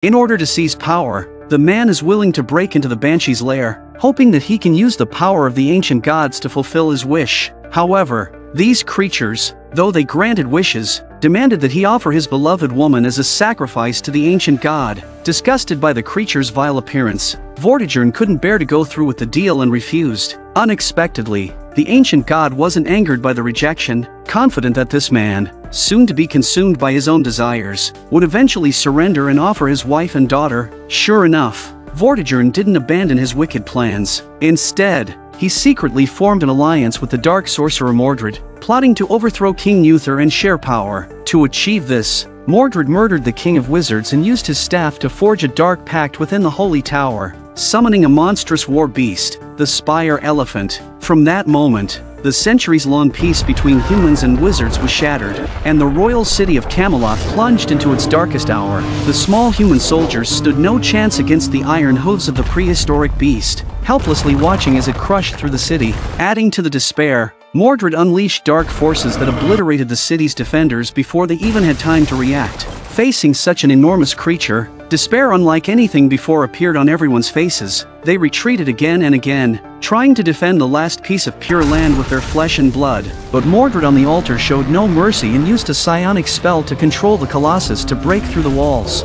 In order to seize power, the man is willing to break into the Banshee's lair, hoping that he can use the power of the ancient gods to fulfill his wish. However, these creatures, though they granted wishes, demanded that he offer his beloved woman as a sacrifice to the ancient god. Disgusted by the creature's vile appearance, Vortigern couldn't bear to go through with the deal and refused. Unexpectedly, the ancient god wasn't angered by the rejection, confident that this man, soon to be consumed by his own desires, would eventually surrender and offer his wife and daughter. Sure enough, Vortigern didn't abandon his wicked plans. Instead, he secretly formed an alliance with the dark sorcerer Mordred, plotting to overthrow King Uther and share power. To achieve this, Mordred murdered the King of Wizards and used his staff to forge a dark pact within the Holy Tower, summoning a monstrous war beast, the Spire Elephant. From that moment, the centuries-long peace between humans and wizards was shattered, and the royal city of Camelot plunged into its darkest hour. The small human soldiers stood no chance against the iron hooves of the prehistoric beast, helplessly watching as it crushed through the city. Adding to the despair, Mordred unleashed dark forces that obliterated the city's defenders before they even had time to react. Facing such an enormous creature, despair unlike anything before appeared on everyone's faces. They retreated again and again, trying to defend the last piece of pure land with their flesh and blood. But Mordred on the altar showed no mercy and used a psionic spell to control the Colossus to break through the walls.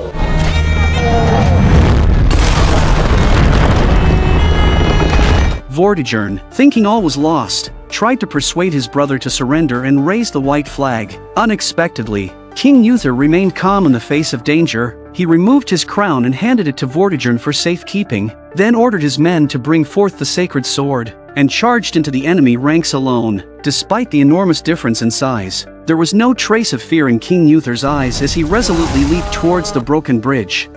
Vortigern, thinking all was lost, tried to persuade his brother to surrender and raise the white flag. Unexpectedly, King Uther remained calm in the face of danger. He removed his crown and handed it to Vortigern for safekeeping, then ordered his men to bring forth the sacred sword, and charged into the enemy ranks alone. Despite the enormous difference in size, there was no trace of fear in King Uther's eyes as he resolutely leaped towards the broken bridge.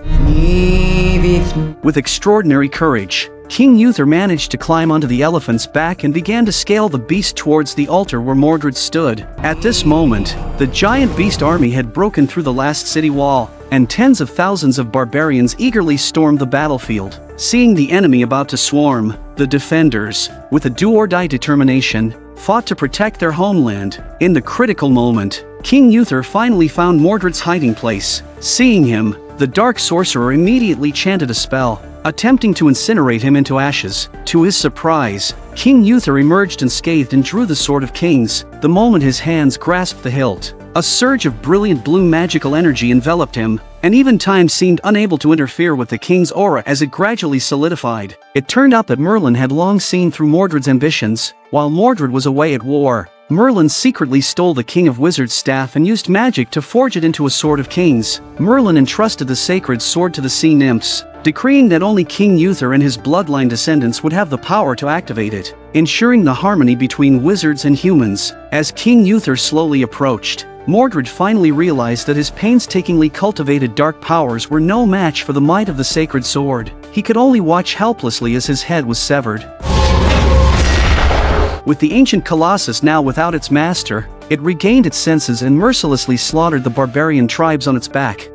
With extraordinary courage, King Uther managed to climb onto the elephant's back and began to scale the beast towards the altar where Mordred stood. At this moment, the giant beast army had broken through the last city wall, and tens of thousands of barbarians eagerly stormed the battlefield. Seeing the enemy about to swarm, the defenders, with a do-or-die determination, fought to protect their homeland. In the critical moment, King Uther finally found Mordred's hiding place. Seeing him, the dark sorcerer immediately chanted a spell, attempting to incinerate him into ashes. To his surprise, King Uther emerged unscathed and drew the Sword of Kings. The moment his hands grasped the hilt, a surge of brilliant blue magical energy enveloped him, and even time seemed unable to interfere with the king's aura as it gradually solidified. It turned out that Merlin had long seen through Mordred's ambitions. While Mordred was away at war, Merlin secretly stole the King of Wizards' staff and used magic to forge it into a Sword of Kings. Merlin entrusted the sacred sword to the sea nymphs, decreeing that only King Uther and his bloodline descendants would have the power to activate it, ensuring the harmony between wizards and humans. As King Uther slowly approached, Mordred finally realized that his painstakingly cultivated dark powers were no match for the might of the sacred sword. He could only watch helplessly as his head was severed. With the ancient Colossus now without its master, it regained its senses and mercilessly slaughtered the barbarian tribes on its back.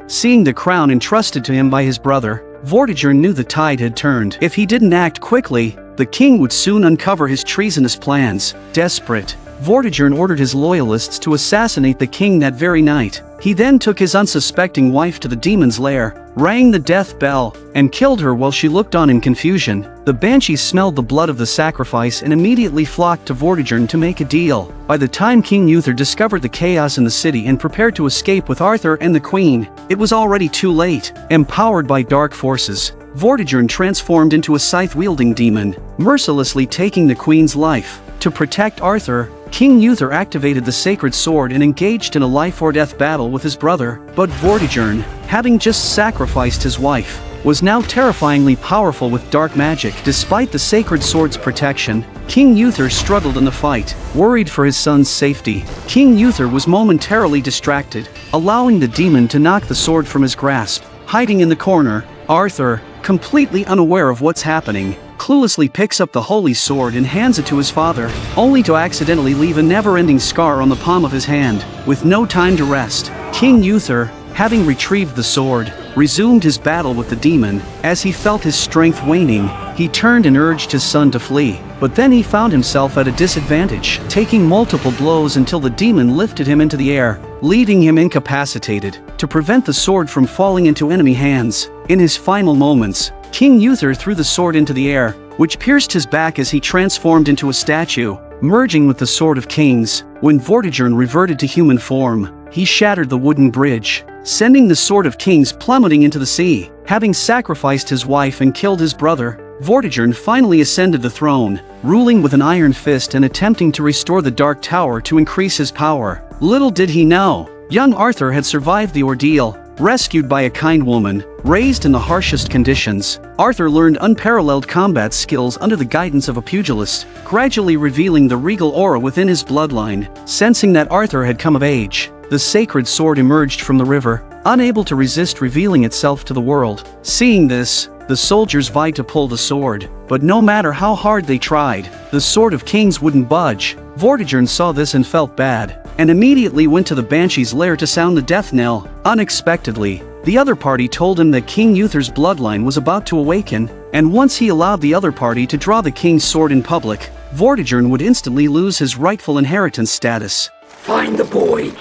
Seeing the crown entrusted to him by his brother, Vortigern knew the tide had turned. If he didn't act quickly, the king would soon uncover his treasonous plans. Desperate, Vortigern ordered his loyalists to assassinate the king that very night. He then took his unsuspecting wife to the demon's lair, rang the death bell, and killed her while she looked on in confusion. The banshees smelled the blood of the sacrifice and immediately flocked to Vortigern to make a deal. By the time King Uther discovered the chaos in the city and prepared to escape with Arthur and the queen, it was already too late. Empowered by dark forces, Vortigern transformed into a scythe-wielding demon, mercilessly taking the queen's life. To protect Arthur, King Uther activated the sacred sword and engaged in a life-or-death battle with his brother. But Vortigern, having just sacrificed his wife, was now terrifyingly powerful with dark magic. Despite the sacred sword's protection, King Uther struggled in the fight. Worried for his son's safety, King Uther was momentarily distracted, allowing the demon to knock the sword from his grasp. Hiding in the corner, Arthur, completely unaware of what's happening, cluelessly picks up the holy sword and hands it to his father, only to accidentally leave a never-ending scar on the palm of his hand. With no time to rest, King Uther, having retrieved the sword, resumed his battle with the demon. As he felt his strength waning, He turned and urged his son to flee, but then he found himself at a disadvantage, taking multiple blows until the demon lifted him into the air, leaving him incapacitated. To prevent the sword from falling into enemy hands, in his final moments, King Uther threw the sword into the air, which pierced his back as he transformed into a statue, merging with the Sword of Kings. When Vortigern reverted to human form, he shattered the wooden bridge, sending the Sword of Kings plummeting into the sea. Having sacrificed his wife and killed his brother, Vortigern finally ascended the throne, ruling with an iron fist and attempting to restore the Dark Tower to increase his power. Little did he know, young Arthur had survived the ordeal. Rescued by a kind woman, raised in the harshest conditions, Arthur learned unparalleled combat skills under the guidance of a pugilist, gradually revealing the regal aura within his bloodline. Sensing that Arthur had come of age, the sacred sword emerged from the river, unable to resist revealing itself to the world. Seeing this, the soldiers vied to pull the sword, but no matter how hard they tried, the Sword of Kings wouldn't budge. Vortigern saw this and felt bad, and immediately went to the Banshee's lair to sound the death knell. Unexpectedly, the other party told him that King Uther's bloodline was about to awaken, and once he allowed the other party to draw the king's sword in public, Vortigern would instantly lose his rightful inheritance status. Find the boy,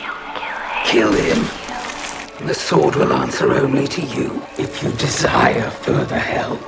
kill him. The sword will answer only to you if you desire further help.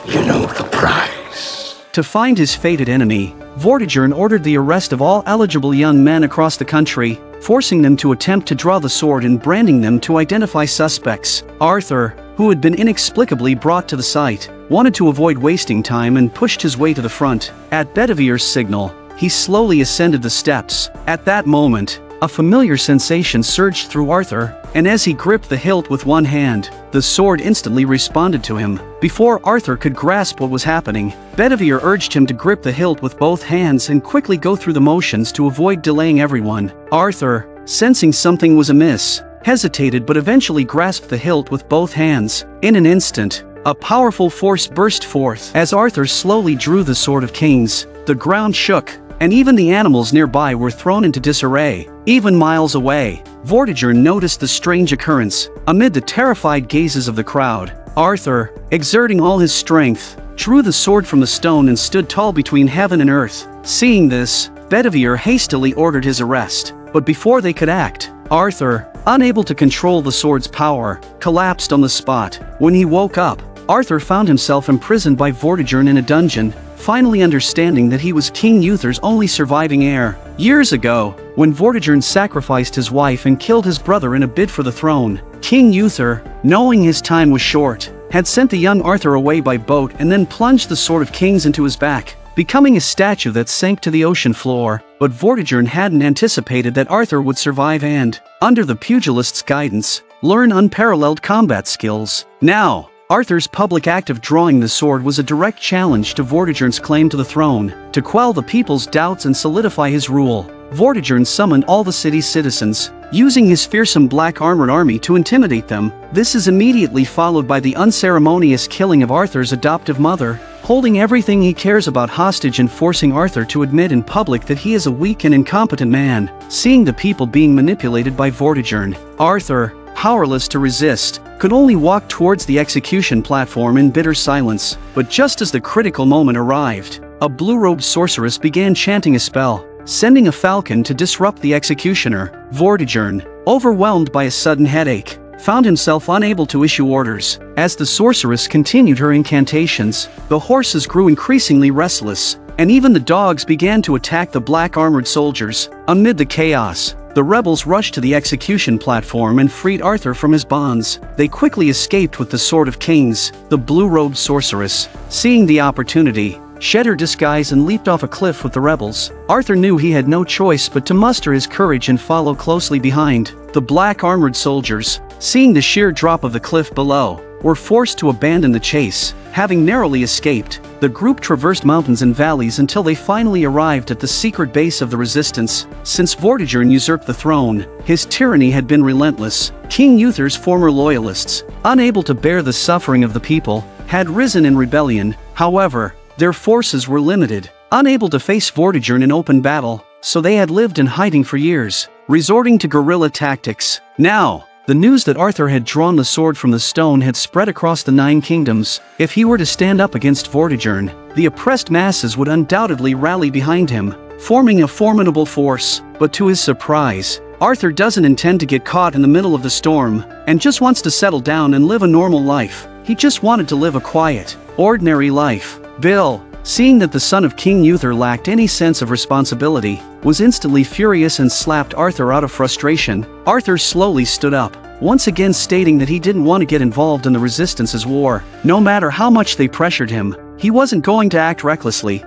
You know the prize. To find his fated enemy, Vortigern ordered the arrest of all eligible young men across the country, forcing them to attempt to draw the sword and branding them to identify suspects. Arthur, who had been inexplicably brought to the site, wanted to avoid wasting time and pushed his way to the front. At Bedivere's signal, he slowly ascended the steps. At that moment, a familiar sensation surged through Arthur, and as he gripped the hilt with one hand, the sword instantly responded to him. Before Arthur could grasp what was happening, Bedivere urged him to grip the hilt with both hands and quickly go through the motions to avoid delaying everyone. Arthur, sensing something was amiss, hesitated but eventually grasped the hilt with both hands. In an instant, a powerful force burst forth. As Arthur slowly drew the Sword of Kings, the ground shook, and even the animals nearby were thrown into disarray. Even miles away, Vortigern noticed the strange occurrence. Amid the terrified gazes of the crowd, Arthur, exerting all his strength, drew the sword from the stone and stood tall between heaven and earth. Seeing this, Bedivere hastily ordered his arrest, but before they could act, Arthur, unable to control the sword's power, collapsed on the spot. When he woke up, Arthur found himself imprisoned by Vortigern in a dungeon, finally understanding that he was King Uther's only surviving heir. Years ago, when Vortigern sacrificed his wife and killed his brother in a bid for the throne, King Uther, knowing his time was short, had sent the young Arthur away by boat and then plunged the Sword of Kings into his back, becoming a statue that sank to the ocean floor. But Vortigern hadn't anticipated that Arthur would survive and, under the pugilist's guidance, learn unparalleled combat skills. Now, Arthur's public act of drawing the sword was a direct challenge to Vortigern's claim to the throne. To quell the people's doubts and solidify his rule, Vortigern summoned all the city's citizens, using his fearsome black armored army to intimidate them. This is immediately followed by the unceremonious killing of Arthur's adoptive mother, holding everything he cares about hostage and forcing Arthur to admit in public that he is a weak and incompetent man. Seeing the people being manipulated by Vortigern, Arthur, powerless to resist, could only walk towards the execution platform in bitter silence. But just as the critical moment arrived, a blue-robed sorceress began chanting a spell, sending a falcon to disrupt the executioner. Vortigern, overwhelmed by a sudden headache, found himself unable to issue orders. As the sorceress continued her incantations, the horses grew increasingly restless, and even the dogs began to attack the black-armored soldiers. Amid the chaos, the rebels rushed to the execution platform and freed Arthur from his bonds. They quickly escaped with the Sword of Kings. The blue-robed sorceress, seeing the opportunity, shed her disguise and leaped off a cliff with the rebels. Arthur knew he had no choice but to muster his courage and follow closely behind. The black-armored soldiers, seeing the sheer drop of the cliff below, were forced to abandon the chase. Having narrowly escaped, the group traversed mountains and valleys until they finally arrived at the secret base of the resistance. Since Vortigern usurped the throne, his tyranny had been relentless. King Uther's former loyalists, unable to bear the suffering of the people, had risen in rebellion. However, their forces were limited, unable to face Vortigern in open battle, so they had lived in hiding for years, resorting to guerrilla tactics. Now, The news that Arthur had drawn the sword from the stone had spread across the 9 kingdoms. If he were to stand up against Vortigern, the oppressed masses would undoubtedly rally behind him, forming a formidable force. But to his surprise, Arthur doesn't intend to get caught in the middle of the storm, and just wants to settle down and live a normal life. He just wanted to live a quiet, ordinary life. Bill, seeing that the son of King Uther lacked any sense of responsibility, was instantly furious and slapped Arthur out of frustration. Arthur slowly stood up, once again stating that he didn't want to get involved in the Resistance's war. No matter how much they pressured him, he wasn't going to act recklessly.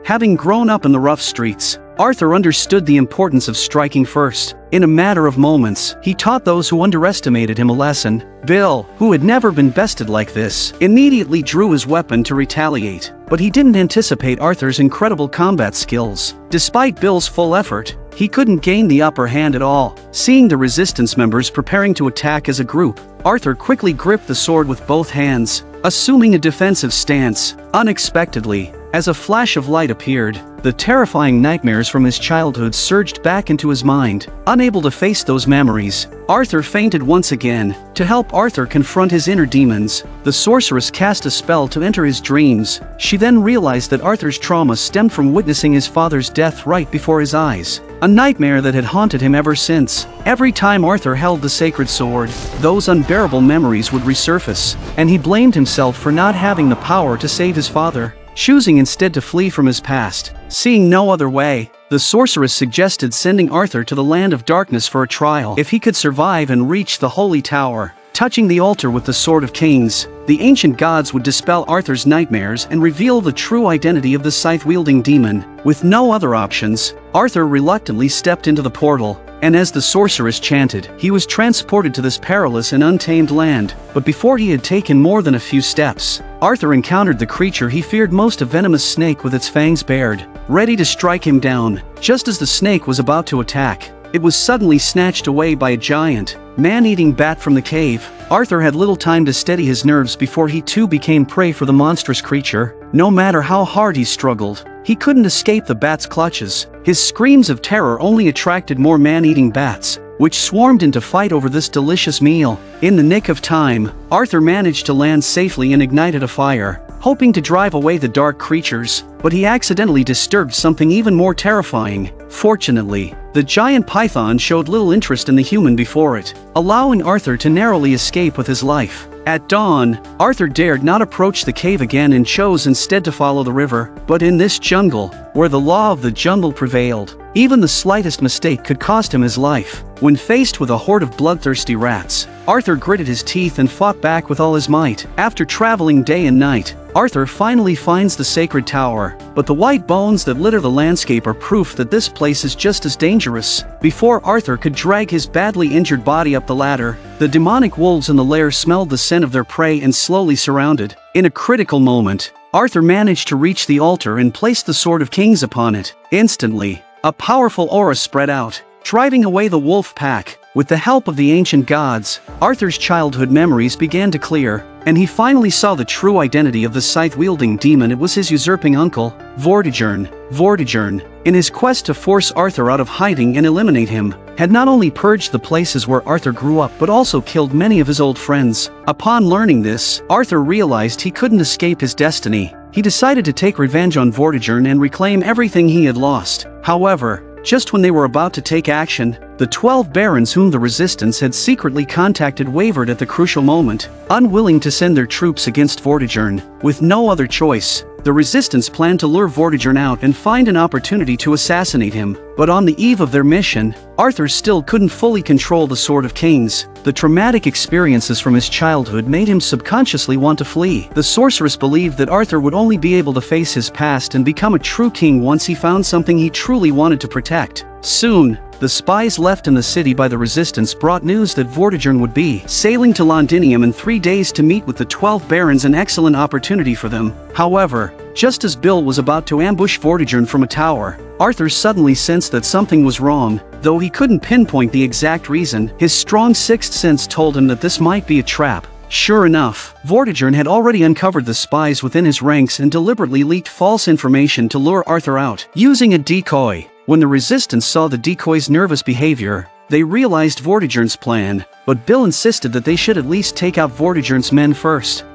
Having grown up in the rough streets, Arthur understood the importance of striking first. In a matter of moments, he taught those who underestimated him a lesson. Bill, who had never been bested like this, immediately drew his weapon to retaliate. But he didn't anticipate Arthur's incredible combat skills. Despite Bill's full effort, he couldn't gain the upper hand at all. Seeing the resistance members preparing to attack as a group, Arthur quickly gripped the sword with both hands, assuming a defensive stance. Unexpectedly, as a flash of light appeared, the terrifying nightmares from his childhood surged back into his mind. Unable to face those memories, Arthur fainted once again. To help Arthur confront his inner demons, the sorceress cast a spell to enter his dreams. She then realized that Arthur's trauma stemmed from witnessing his father's death right before his eyes, a nightmare that had haunted him ever since. Every time Arthur held the sacred sword, those unbearable memories would resurface, and he blamed himself for not having the power to save his father, choosing instead to flee from his past. Seeing no other way, the sorceress suggested sending Arthur to the land of darkness for a trial. If he could survive and reach the holy tower, touching the altar with the Sword of Kings, the ancient gods would dispel Arthur's nightmares and reveal the true identity of the scythe-wielding demon. With no other options, Arthur reluctantly stepped into the portal, and as the sorceress chanted, he was transported to this perilous and untamed land. But before he had taken more than a few steps, Arthur encountered the creature he feared most, a venomous snake with its fangs bared, ready to strike him down. Just as the snake was about to attack, it was suddenly snatched away by a giant, man-eating bat from the cave. Arthur had little time to steady his nerves before he too became prey for the monstrous creature. No matter how hard he struggled, he couldn't escape the bat's clutches. His screams of terror only attracted more man-eating bats, which swarmed in to fight over this delicious meal. In the nick of time, Arthur managed to land safely and ignited a fire, hoping to drive away the dark creatures, but he accidentally disturbed something even more terrifying. Fortunately, the giant python showed little interest in the human before it, allowing Arthur to narrowly escape with his life. At dawn, Arthur dared not approach the cave again and chose instead to follow the river. But in this jungle, where the law of the jungle prevailed, even the slightest mistake could cost him his life. When faced with a horde of bloodthirsty rats, Arthur gritted his teeth and fought back with all his might. After traveling day and night, Arthur finally finds the sacred tower, but the white bones that litter the landscape are proof that this place is just as dangerous. Before Arthur could drag his badly injured body up the ladder, the demonic wolves in the lair smelled the scent of their prey and slowly surrounded. In a critical moment, Arthur managed to reach the altar and place the Sword of Kings upon it. Instantly, a powerful aura spread out, driving away the wolf pack. With the help of the ancient gods, Arthur's childhood memories began to clear, and he finally saw the true identity of the scythe-wielding demon. It was his usurping uncle, Vortigern. Vortigern, in his quest to force Arthur out of hiding and eliminate him, had not only purged the places where Arthur grew up but also killed many of his old friends. Upon learning this, Arthur realized he couldn't escape his destiny. He decided to take revenge on Vortigern and reclaim everything he had lost. However, just when they were about to take action, the 12 barons whom the resistance had secretly contacted wavered at the crucial moment, unwilling to send their troops against Vortigern. With no other choice, the resistance planned to lure Vortigern out and find an opportunity to assassinate him. But on the eve of their mission, Arthur still couldn't fully control the Sword of Kings. The traumatic experiences from his childhood made him subconsciously want to flee. The sorceress believed that Arthur would only be able to face his past and become a true king once he found something he truly wanted to protect. Soon, the spies left in the city by the resistance brought news that Vortigern would be sailing to Londinium in 3 days to meet with the 12 barons, an excellent opportunity for them. However, just as Bill was about to ambush Vortigern from a tower, Arthur suddenly sensed that something was wrong. Though he couldn't pinpoint the exact reason, his strong sixth sense told him that this might be a trap. Sure enough, Vortigern had already uncovered the spies within his ranks and deliberately leaked false information to lure Arthur out, using a decoy. When the resistance saw the decoy's nervous behavior, They realized Vortigern's plan, but Bill insisted that they should at least take out Vortigern's men first.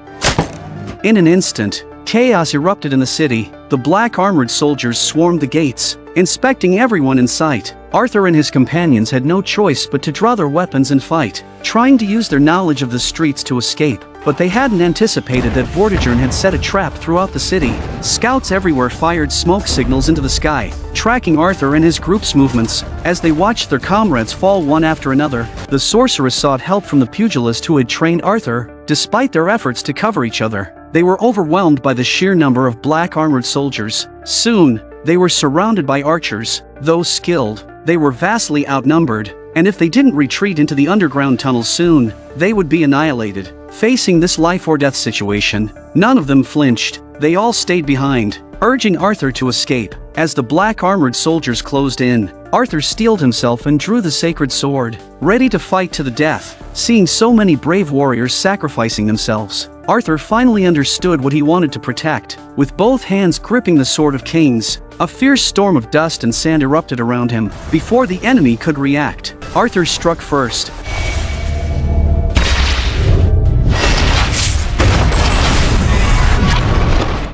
In an instant, chaos erupted in the city. The black armored soldiers swarmed the gates, inspecting everyone in sight. Arthur and his companions had no choice but to draw their weapons and fight, trying to use their knowledge of the streets to escape. But they hadn't anticipated that Vortigern had set a trap throughout the city. Scouts everywhere fired smoke signals into the sky, tracking Arthur and his group's movements. As they watched their comrades fall one after another, the sorceress sought help from the pugilist who had trained Arthur. Despite their efforts to cover each other, they were overwhelmed by the sheer number of black armored soldiers. Soon, they were surrounded by archers. Though skilled, they were vastly outnumbered, and if they didn't retreat into the underground tunnels soon, they would be annihilated. Facing this life-or-death situation, none of them flinched. They all stayed behind, urging Arthur to escape. As the black armored soldiers closed in, Arthur steeled himself and drew the sacred sword, ready to fight to the death. Seeing so many brave warriors sacrificing themselves, Arthur finally understood what he wanted to protect. With both hands gripping the Sword of Kings, a fierce storm of dust and sand erupted around him. Before the enemy could react, Arthur struck first.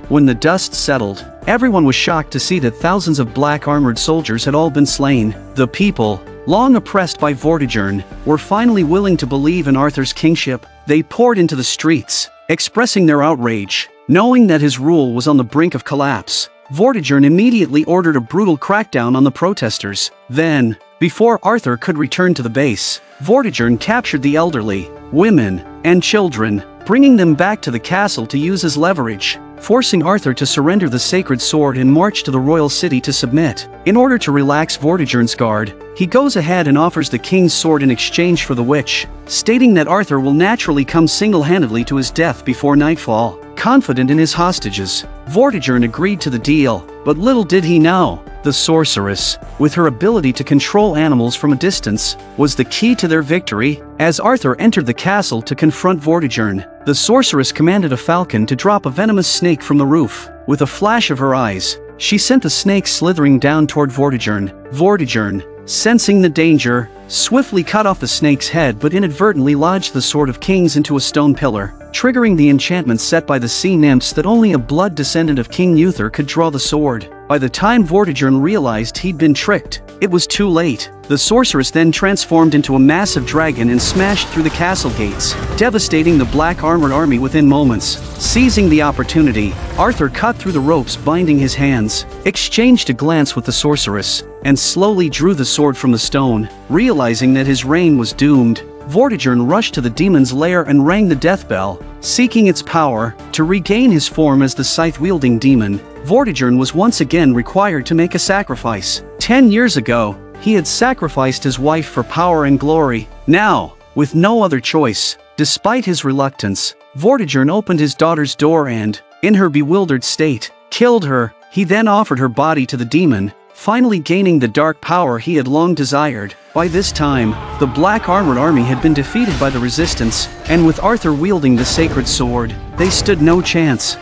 When the dust settled, everyone was shocked to see that thousands of black armored soldiers had all been slain. The people, long oppressed by Vortigern, were finally willing to believe in Arthur's kingship. They poured into the streets, expressing their outrage, knowing that his rule was on the brink of collapse. Vortigern immediately ordered a brutal crackdown on the protesters. Then, before Arthur could return to the base, Vortigern captured the elderly, women, and children, bringing them back to the castle to use as leverage, forcing Arthur to surrender the sacred sword and march to the royal city to submit. In order to relax Vortigern's guard, he goes ahead and offers the king's sword in exchange for the witch, stating that Arthur will naturally come single-handedly to his death before nightfall. Confident in his hostages, Vortigern agreed to the deal, but little did he know, the sorceress, with her ability to control animals from a distance, was the key to their victory. As Arthur entered the castle to confront Vortigern, the sorceress commanded a falcon to drop a venomous snake from the roof. With a flash of her eyes, she sent the snake slithering down toward Vortigern. Vortigern, sensing the danger, swiftly cut off the snake's head but inadvertently lodged the Sword of Kings into a stone pillar, triggering the enchantment set by the sea nymphs that only a blood descendant of King Uther could draw the sword. By the time Vortigern realized he'd been tricked, it was too late. The sorceress then transformed into a massive dragon and smashed through the castle gates, devastating the black armored army within moments. Seizing the opportunity, Arthur cut through the ropes binding his hands, exchanged a glance with the sorceress, and slowly drew the sword from the stone. Realizing that his reign was doomed, Vortigern rushed to the demon's lair and rang the death bell, seeking its power. To regain his form as the scythe-wielding demon, Vortigern was once again required to make a sacrifice. 10 years ago, he had sacrificed his wife for power and glory. Now, with no other choice, despite his reluctance, Vortigern opened his daughter's door and, in her bewildered state, killed her. He then offered her body to the demon, finally gaining the dark power he had long desired. By this time, the black armored army had been defeated by the resistance, and with Arthur wielding the sacred sword, they stood no chance.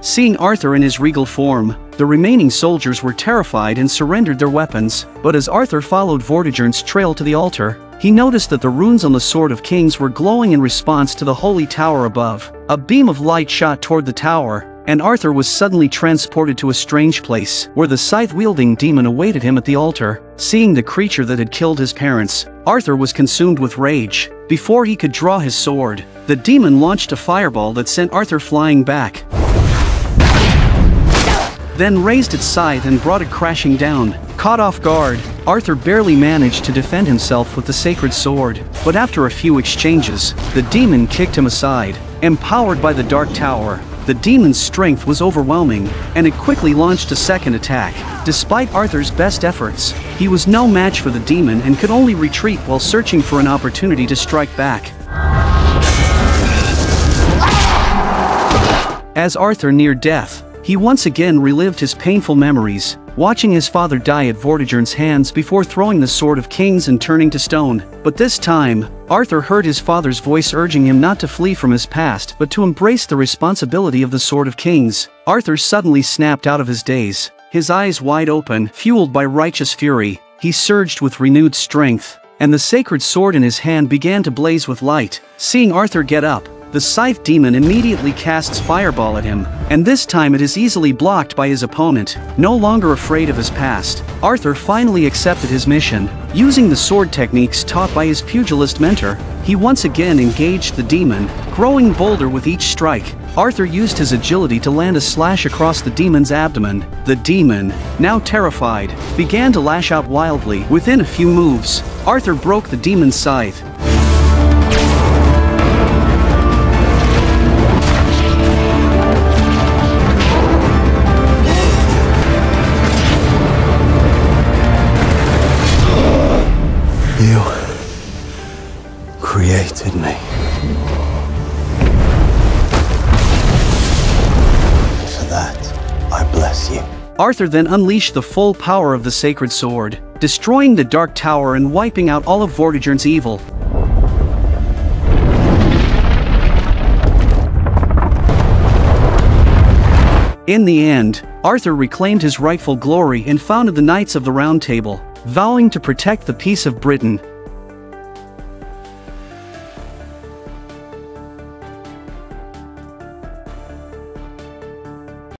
Seeing Arthur in his regal form, the remaining soldiers were terrified and surrendered their weapons. But as Arthur followed Vortigern's trail to the altar, he noticed that the runes on the Sword of Kings were glowing in response to the holy tower above. A beam of light shot toward the tower, and Arthur was suddenly transported to a strange place, where the scythe-wielding demon awaited him at the altar. Seeing the creature that had killed his parents, Arthur was consumed with rage. Before he could draw his sword, the demon launched a fireball that sent Arthur flying back, then raised its scythe and brought it crashing down. Caught off guard, Arthur barely managed to defend himself with the sacred sword, but after a few exchanges, the demon kicked him aside. Empowered by the Dark Tower, the demon's strength was overwhelming, and it quickly launched a second attack. Despite Arthur's best efforts, he was no match for the demon and could only retreat while searching for an opportunity to strike back. As Arthur neared death, he He once again relived his painful memories, watching his father die at Vortigern's hands before throwing the Sword of Kings and turning to stone. But this time, Arthur heard his father's voice urging him not to flee from his past but to embrace the responsibility of the Sword of Kings. Arthur suddenly snapped out of his daze. His eyes wide open, fueled by righteous fury, he surged with renewed strength, and the sacred sword in his hand began to blaze with light. Seeing Arthur get up, the Scythe demon immediately casts Fireball at him, and this time it is easily blocked by his opponent. No longer afraid of his past, Arthur finally accepted his mission. Using the sword techniques taught by his pugilist mentor, he once again engaged the demon, growing bolder with each strike. Arthur used his agility to land a slash across the demon's abdomen. The demon, now terrified, began to lash out wildly. Within a few moves, Arthur broke the demon's scythe. You created me. For that, I bless you. Arthur then unleashed the full power of the sacred sword, destroying the Dark Tower and wiping out all of Vortigern's evil. In the end, Arthur reclaimed his rightful glory and founded the Knights of the Round Table, vowing to protect the peace of Britain.